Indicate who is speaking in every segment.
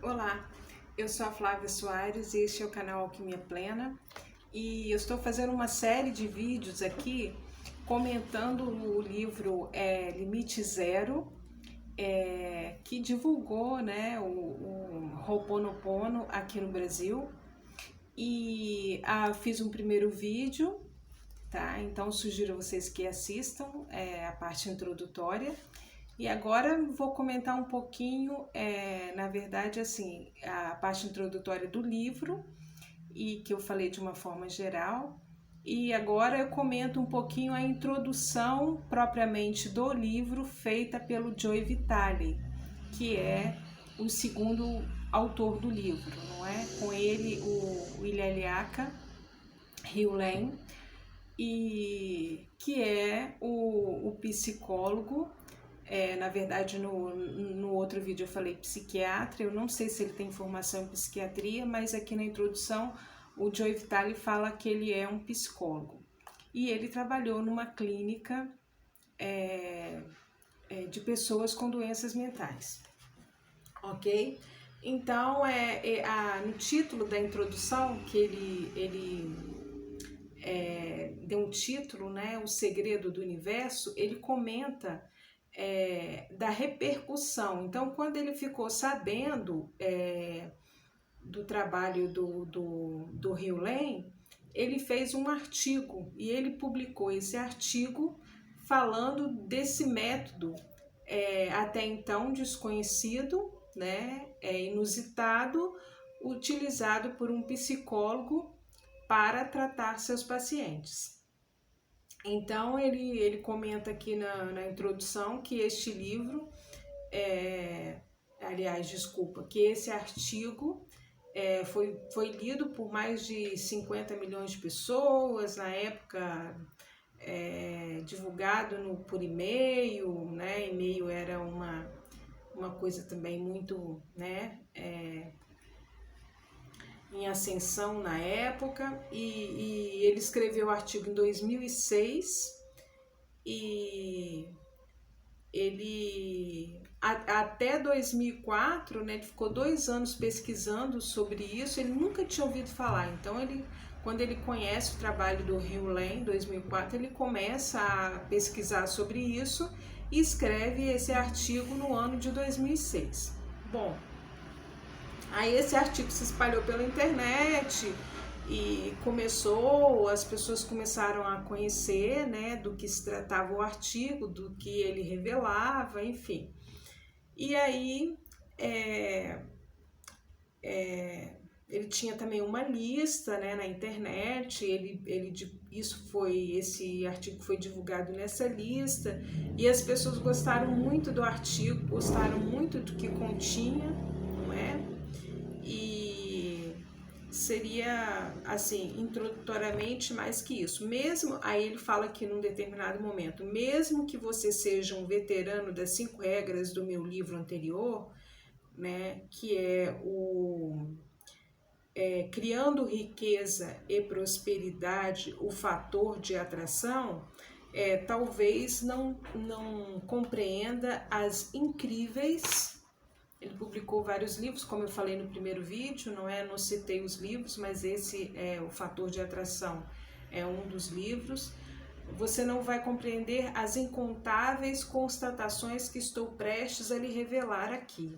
Speaker 1: Olá, eu sou a Flávia Soares e este é o canal Alquimia Plena e eu estou fazendo uma série de vídeos aqui comentando o livro Limite Zero, que divulgou, né, o Ho'oponopono aqui no Brasil e fiz um primeiro vídeo, tá? Então sugiro a vocês que assistam a parte introdutória. E agora vou comentar um pouquinho, na verdade, assim, a parte introdutória do livro, e que eu falei de uma forma geral. E agora eu comento um pouquinho a introdução propriamente do livro, feita pelo Joe Vitale, que é o segundo autor do livro, não é? Com ele o Ilalliaka Hewlett, e que é o psicólogo. Na verdade, no outro vídeo eu falei psiquiatra, eu não sei se ele tem formação em psiquiatria, mas aqui na introdução o Joe Vitale fala que ele é um psicólogo. E ele trabalhou numa clínica de pessoas com doenças mentais, ok? Então, no título da introdução, que ele deu um título, né, O Segredo do Universo, ele comenta da repercussão. Então, quando ele ficou sabendo do trabalho do Hewlett, ele fez um artigo e ele publicou esse artigo falando desse método até então desconhecido, né, inusitado, utilizado por um psicólogo para tratar seus pacientes. Então, ele comenta aqui na introdução que este livro, que esse artigo foi lido por mais de 50 milhões de pessoas, na época divulgado por e-mail, né? E-mail era uma coisa também muito, né, em ascensão na época, e ele escreveu o artigo em 2006 e ele até 2004, né, ele ficou 2 anos pesquisando sobre isso, ele nunca tinha ouvido falar. Então quando ele conhece o trabalho do Hewlett em 2004, ele começa a pesquisar sobre isso e escreve esse artigo no ano de 2006. Bom, aí esse artigo se espalhou pela internet e as pessoas começaram a conhecer, né, do que se tratava o artigo, do que ele revelava, enfim. E aí ele tinha também uma lista, né, na internet. Esse artigo foi divulgado nessa lista e as pessoas gostaram muito do artigo, gostaram muito do que continha, não é? E seria, assim, introdutoriamente mais que isso. Mesmo, aí ele fala que num determinado momento, mesmo que você seja um veterano das 5 regras do meu livro anterior, né, que é Criando Riqueza e Prosperidade, o fator de atração, talvez não compreenda as incríveis. Ele publicou vários livros, como eu falei no primeiro vídeo, não citei os livros, mas esse é o fator de atração, é um dos livros. Você não vai compreender as incontáveis constatações que estou prestes a lhe revelar aqui.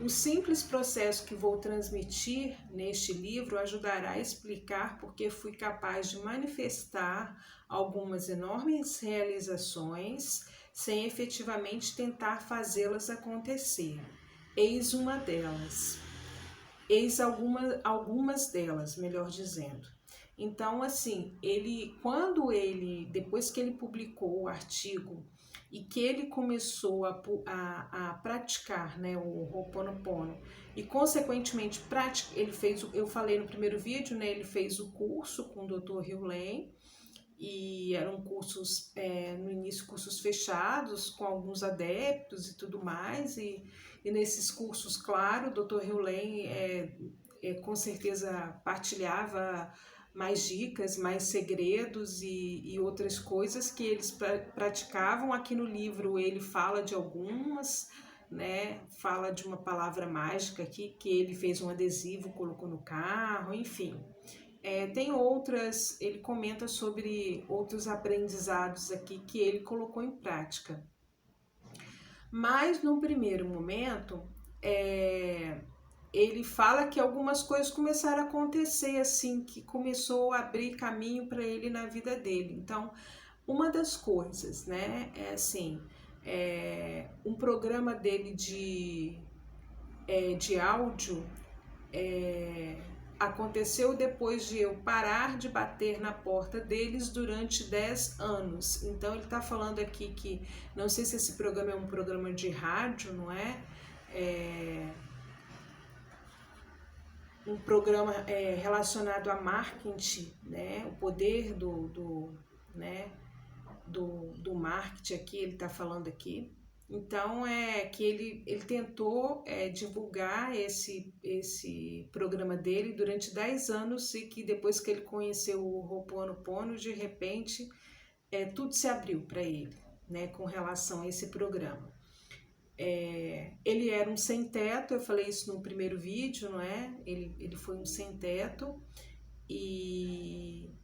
Speaker 1: O simples processo que vou transmitir neste livro ajudará a explicar porque fui capaz de manifestar algumas enormes realizações sem efetivamente tentar fazê-las acontecer. Eis uma delas. Eis algumas delas, melhor dizendo. Então, assim, depois que ele publicou o artigo e que ele começou a praticar, né, o Ho'oponopono, e consequentemente eu falei no primeiro vídeo, né, ele fez o curso com o Dr. Hewlett, e eram cursos, no início, cursos fechados, com alguns adeptos e tudo mais, e nesses cursos, claro, o Dr. Hewlett com certeza partilhava mais dicas, mais segredos e outras coisas que eles praticavam. Aqui no livro ele fala de algumas, né? Fala de uma palavra mágica aqui, que ele fez um adesivo, colocou no carro, enfim. Tem outras, ele comenta sobre outros aprendizados aqui que ele colocou em prática. Mas, num primeiro momento, ele fala que algumas coisas começaram a acontecer, assim, que começou a abrir caminho para ele na vida dele. Então, uma das coisas, né, é assim, um programa dele de áudio aconteceu depois de eu parar de bater na porta deles durante 10 anos. Então ele está falando aqui que, não sei se esse programa é um programa de rádio, não é? Um programa relacionado a marketing, né? O poder do marketing aqui, ele está falando aqui. Então, que ele tentou divulgar esse programa dele durante 10 anos e que depois que ele conheceu o Ho'oponopono, de repente, tudo se abriu para ele, né, com relação a esse programa. Ele era um sem-teto, eu falei isso no primeiro vídeo, não é? Ele foi um sem-teto e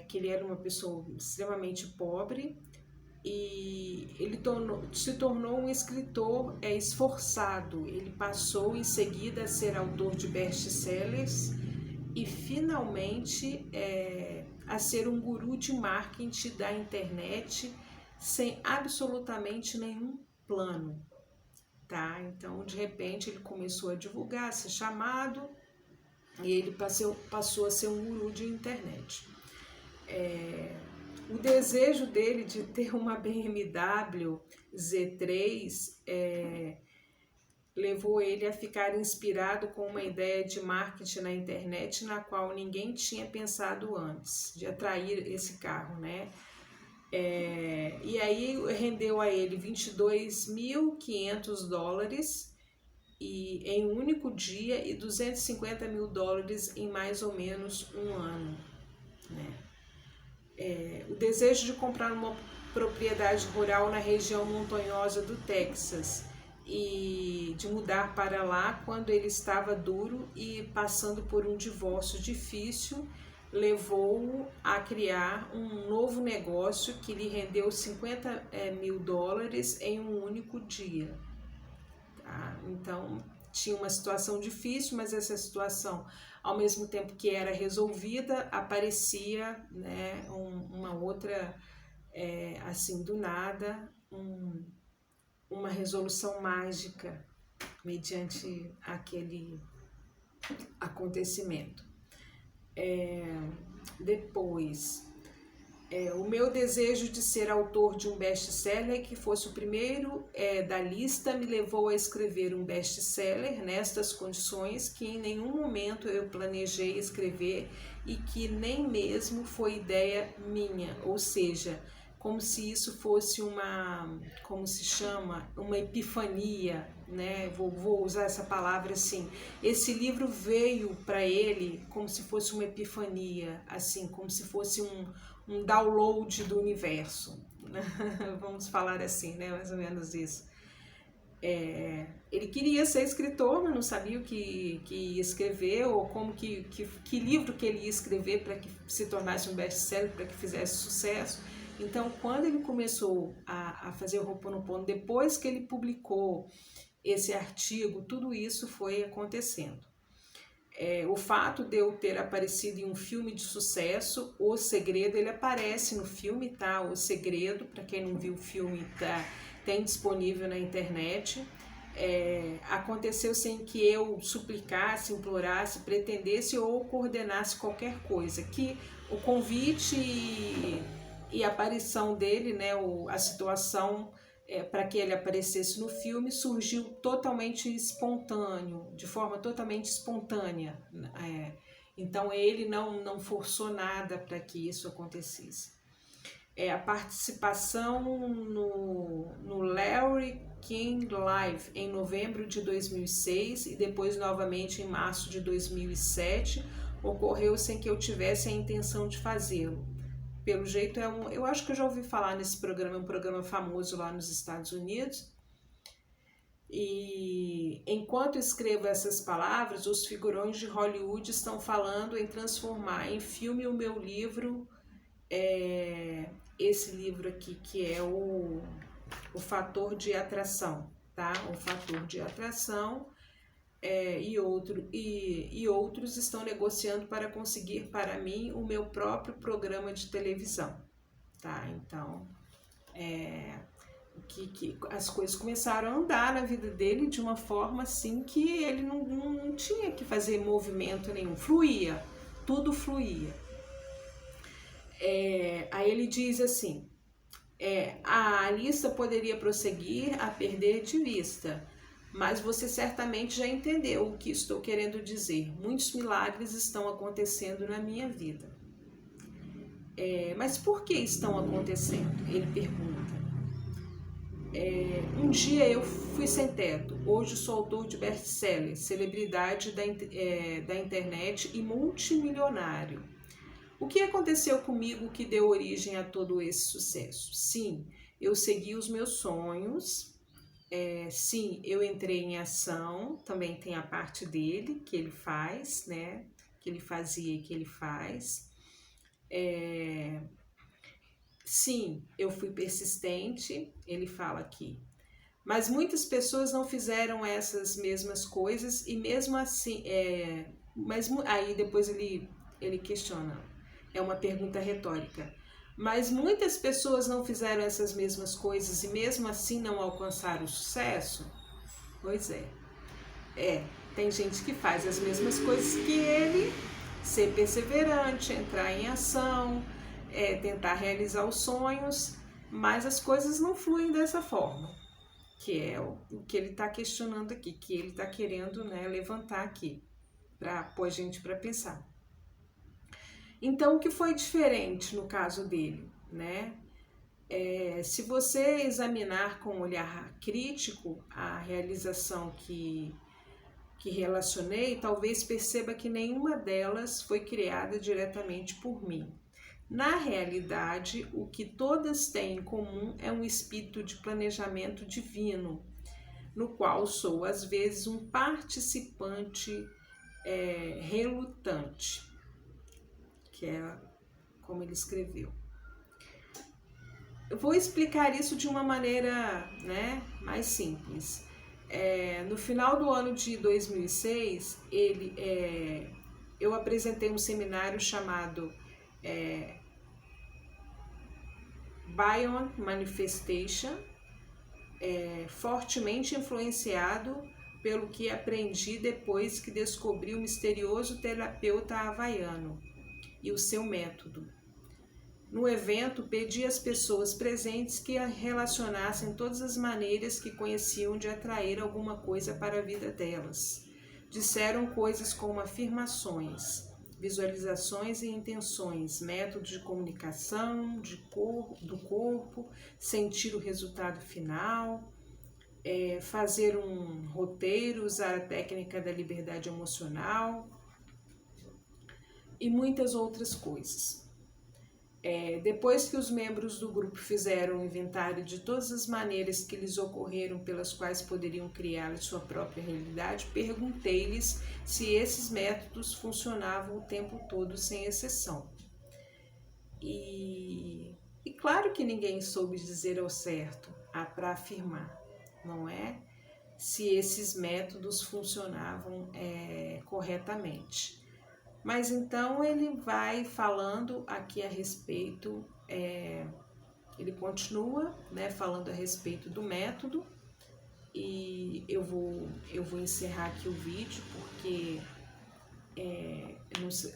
Speaker 1: que ele era uma pessoa extremamente pobre, e ele se tornou um escritor esforçado. Ele passou em seguida a ser autor de best-sellers e finalmente a ser um guru de marketing da internet sem absolutamente nenhum plano, tá? Então, de repente, ele começou a divulgar, a ser chamado, e ele passou a ser um guru de internet. O desejo dele de ter uma BMW Z3 levou ele a ficar inspirado com uma ideia de marketing na internet na qual ninguém tinha pensado antes, de atrair esse carro, né? E aí rendeu a ele $22.500 em um único dia e $250.000 em mais ou menos um ano, né? O desejo de comprar uma propriedade rural na região montanhosa do Texas e de mudar para lá quando ele estava duro e passando por um divórcio difícil, levou-o a criar um novo negócio que lhe rendeu $50.000 em um único dia. Tá? Então, tinha uma situação difícil, mas essa situação, ao mesmo tempo que era resolvida, aparecia, né, uma outra, assim, do nada, uma resolução mágica mediante aquele acontecimento. Depois, o meu desejo de ser autor de um best-seller que fosse o primeiro da lista me levou a escrever um best-seller nestas condições que em nenhum momento eu planejei escrever e que nem mesmo foi ideia minha, ou seja, como se isso fosse como se chama, uma epifania, né? Vou usar essa palavra assim. Esse livro veio para ele como se fosse uma epifania, assim, como se fosse um download do universo, vamos falar assim, né? Mais ou menos isso. Ele queria ser escritor, mas não sabia o que ia escrever ou como que livro que ele ia escrever para que se tornasse um best-seller, para que fizesse sucesso. Então, quando ele começou a fazer o Ho'oponopono, depois que ele publicou esse artigo, tudo isso foi acontecendo. O fato de eu ter aparecido em um filme de sucesso, O Segredo, ele aparece no filme, tá? O Segredo, para quem não viu o filme, tem disponível na internet. Aconteceu sem que eu suplicasse, implorasse, pretendesse ou coordenasse qualquer coisa, que o convite e a aparição dele, né, a situação para que ele aparecesse no filme surgiu totalmente espontâneo, de forma totalmente espontânea. Então ele não forçou nada para que isso acontecesse. A participação no Larry King Live em novembro de 2006 e depois novamente em março de 2007 ocorreu sem que eu tivesse a intenção de fazê-lo. Pelo jeito eu acho que eu já ouvi falar nesse programa, é um programa famoso lá nos Estados Unidos, E enquanto escrevo essas palavras, os figurões de Hollywood estão falando em transformar em filme o meu livro, esse livro aqui, que é o Fator de Atração, tá? O Fator de Atração, e outros estão negociando para conseguir para mim o meu próprio programa de televisão, tá? Então, que as coisas começaram a andar na vida dele de uma forma assim que ele não tinha que fazer movimento nenhum, fluía, tudo fluía. Aí ele diz assim, a lista poderia prosseguir a perder de vista, mas você certamente já entendeu o que estou querendo dizer. Muitos milagres estão acontecendo na minha vida. Mas por que estão acontecendo? Ele pergunta. Um dia eu fui sem teto, hoje sou autor de best-seller, celebridade da internet e multimilionário. O que aconteceu comigo que deu origem a todo esse sucesso? Sim, eu segui os meus sonhos, sim, eu entrei em ação, também tem a parte dele que ele faz, né? Que ele fazia e que ele faz. Sim, eu fui persistente, ele fala aqui. Mas muitas pessoas não fizeram essas mesmas coisas e mesmo assim, aí depois ele questiona, é uma pergunta retórica. Mas muitas pessoas não fizeram essas mesmas coisas e mesmo assim não alcançaram o sucesso? Pois é. Tem gente que faz as mesmas coisas que ele, ser perseverante, entrar em ação, tentar realizar os sonhos, mas as coisas não fluem dessa forma, que é o que ele está questionando aqui, que ele está querendo, né, levantar aqui, para pôr a gente para pensar. Então, o que foi diferente no caso dele, né? Se você examinar com um olhar crítico a realização que relacionei, talvez perceba que nenhuma delas foi criada diretamente por mim. Na realidade, o que todas têm em comum é um espírito de planejamento divino, no qual sou, às vezes, um participante relutante, que é como ele escreveu. Eu vou explicar isso de uma maneira, né, mais simples. No final do ano de 2006, eu apresentei um seminário chamado Beyond Manifestation, fortemente influenciado pelo que aprendi depois que descobri o misterioso terapeuta havaiano e o seu método. No evento, pedi às pessoas presentes que relacionassem todas as maneiras que conheciam de atrair alguma coisa para a vida delas. Disseram coisas como afirmações, visualizações e intenções, métodos de comunicação do corpo, sentir o resultado final, fazer um roteiro, usar a técnica da liberdade emocional e muitas outras coisas. Depois que os membros do grupo fizeram um inventário de todas as maneiras que lhes ocorreram pelas quais poderiam criar a sua própria realidade, perguntei-lhes se esses métodos funcionavam o tempo todo, sem exceção. E claro que ninguém soube dizer ao certo, para afirmar, não é? Se esses métodos funcionavam corretamente. Mas então ele vai falando aqui a respeito, ele continua, né, falando a respeito do método, e eu vou encerrar aqui o vídeo, porque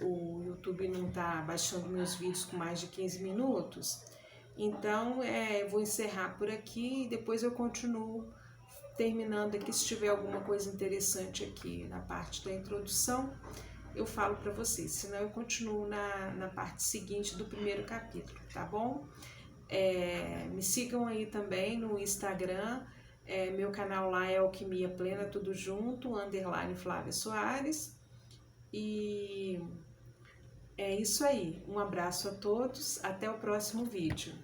Speaker 1: o YouTube não está baixando meus vídeos com mais de 15 minutos, então eu vou encerrar por aqui e depois eu continuo terminando aqui. Se tiver alguma coisa interessante aqui na parte da introdução, eu falo para vocês, senão eu continuo na parte seguinte do primeiro capítulo, tá bom? Me sigam aí também no Instagram, meu canal lá é Alquimia Plena, tudo junto, _ Flávia Soares, e é isso aí, um abraço a todos, até o próximo vídeo.